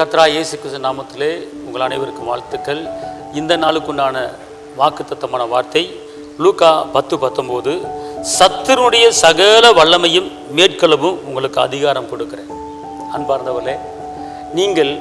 கர்த்தராகிய இயேசு கிறிஸ்து நாமத்திலே உங்கள் அனைவருக்கும் வாழ்த்துக்கள். இந்த நாளுக்குண்டான வாக்குத்தத்தமான வார்த்தை லூக்கா 10:19. சத்துருடைய சகல வல்லமையும் மேற்கொள்ளவும் உங்களுக்கு அதிகாரம் கொடுக்கிறேன். அன்பார்ந்தவர்களே, நீங்கள்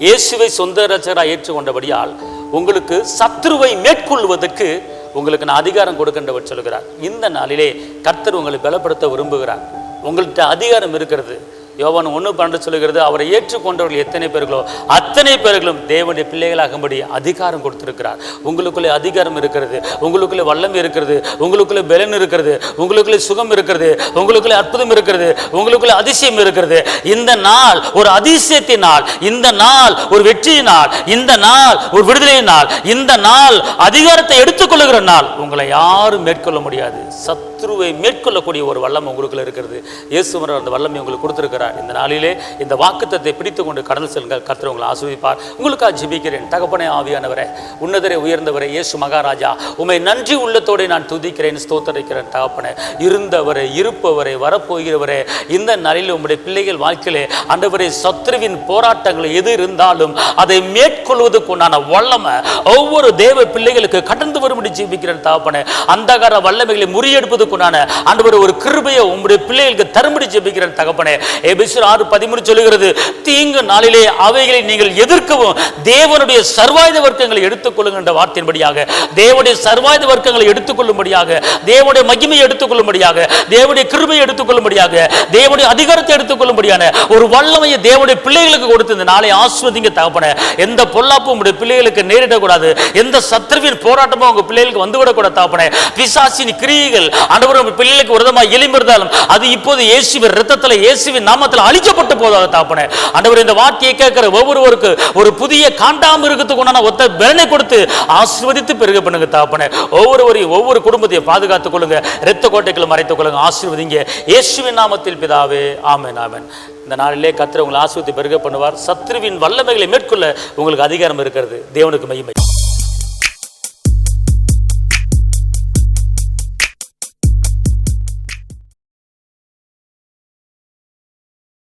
இயேசுவை சொந்த இரட்சகராக ஏற்றுக்கொண்டபடியால் உங்களுக்கு சத்துருவை மேற்கொள்வதற்கு உங்களுக்கு நான் அதிகாரம் கொடுக்கின்றவர் சொல்கிறார். இந்த நாளிலே கர்த்தர் உங்களை பலப்படுத்த விரும்புகிறார். உங்கள்கிட்ட அதிகாரம் இருக்கிறது. யோவான் 1:12 சொல்லுகிறது, அவரை ஏற்றுக்கொண்டவர்கள் எத்தனை பேர்களோ அத்தனை பேர்களும் தேவனுடைய பிள்ளைகளாகும்படி அதிகாரம் கொடுத்திருக்கிறார். உங்களுக்குள்ளே அதிகாரம் இருக்கிறது, உங்களுக்குள்ளே வல்லமை இருக்கிறது, உங்களுக்குள்ளே பலன் இருக்கிறது, உங்களுக்குள்ளே சுகம் இருக்கிறது, உங்களுக்குள்ளே அற்புதம் இருக்கிறது, உங்களுக்குள்ளே அதிசயம் இருக்கிறது. இந்த நாள் ஒரு அதிசயத்தின் நாள், இந்த நாள் ஒரு வெற்றியின் நாள், இந்த நாள் ஒரு விடுதலையின் நாள், இந்த நாள் அதிகாரத்தை எடுத்துக்கொள்ளுகிற நாள். உங்களை யாரும் மேற்கொள்ள முடியாது. சத்துருவை மேற்கொள்ளக்கூடிய ஒரு வல்லமை உங்களுக்குள்ள இருக்கிறது. இயேசுவர் அந்த வல்லமை உங்களுக்கு கொடுத்திருக்கிறார். இந்த நாளிலே இந்த வாக்குத்தத்தை பிடித்து கொண்டு கடந்து செல்லுங்கள். கர்த்தர் உங்களை ஆசீர்வதிப்பார். உங்களுக்காக ஜெபிக்கிறேன். தகப்பனே, ஆவியானவரே, உன்னதரே, உயர்ந்தவரே, இயேசு மகாராஜா, உம்மை நன்றி உள்ளத்தோடு நான் துதிக்கிறேன், ஸ்தோத்தரிக்கிறேன். தகப்பனே, இருந்தவரே, இருப்பவரே, வரப்போகிறவரே, இந்த நாளில் உம்முடைய பிள்ளைகள் வாழ்க்கையிலே ஆண்டவரே சத்துருவின் போராட்டங்கள் எது இருந்தாலும் அதை மேற்கொள்வதற்குண்டான வல்லமை ஒவ்வொரு தேவ பிள்ளைகளுக்கு கடந்து வரும்படி ஜெபிக்கிறேன். தகப்பனே, அந்தகார வல்லமைகளை முறியெடுப்பதற்குண்டான ஆண்டவரே ஒரு கிருபையை உம்முடைய பிள்ளைகளுக்கு தரும்படி ஜெபிக்கிறேன். தகப்பனே, எபேசியர் 6:13 சொல்லுகிறது, தீங்கு நாளிலே அவைகளை நீங்கள் எதிர்க்கவும் தேவனுடைய சர்வாயுத வர்க்கங்களை எடுத்துக்கொள்ளுங்கள் என்ற வார்த்தையின்படியாக தேவனுடைய சர்வாயுத வர்க்கங்களை எடுத்துக்கொள்ளும்படியாக, தேவனுடைய மகிமையை எடுத்துக்கொள்ளும்படியாக, தேவனுடைய கிருபையை எடுத்துக்கொள்ளும்படியாக, தேவனுடைய அதிகாரத்தை எடுத்துக்கொள்ளும்படியான ஒரு வல்லமையை தேவனுடைய பிள்ளைகளுக்கு கொடுத்து இந்த நாளை ஆஸ்வதிங்க. தகப்பனே, எந்த பொல்லாப்பும் உங்களுடைய பிள்ளைகளுக்கு நேரிடக்கூடாது, எந்த சத்துருவின் போராட்டமும் உங்க பிள்ளைகளுக்கு வந்துவிடக்கூடாது. தகப்பனே, பிசாசின் கிரியைகள் ஆண்டவர் உங்க பிள்ளைகளுக்கு விரோதமாக எழும்பியிருந்தாலும் அது இப்போது இயேசுவின் இரத்தத்தில், இயேசுவின் நாமத்தில் அழிக்கப்பட்டு போதாக. தகப்பனே, ஆண்டவர் இந்த வார்த்தையை கேட்கிற ஒவ்வொருவருக்கு ஒரு புதிய காண்டாமிருகத்துக்கு உண்டான ஒத்த பலனை கொடுத்து ஆசீர்வதித்து பெருக பண்ணுங்க. தகப்பனே, ஒவ்வொருவரையும் ஒவ்வொரு குடும்பத்தையும் பாதுகாத்துக் கொள்ளுங்க, இரத்த கோட்டைகளை மறைத்துக் கொள்ளுங்க, ஆசீர்வதிங்க இயேசுவின் நாமத்தில் பிதாவே, ஆமென், ஆமென். இந்த நாளிலே கர்த்தர் உங்களை ஆசீர்வதித்து பெருக பண்ணுவார். சத்துருவின் வல்லமைகளை மேற்கொள்ள உங்களுக்கு அதிகாரம் இருக்கிறது. தேவனுக்கு மகிமை.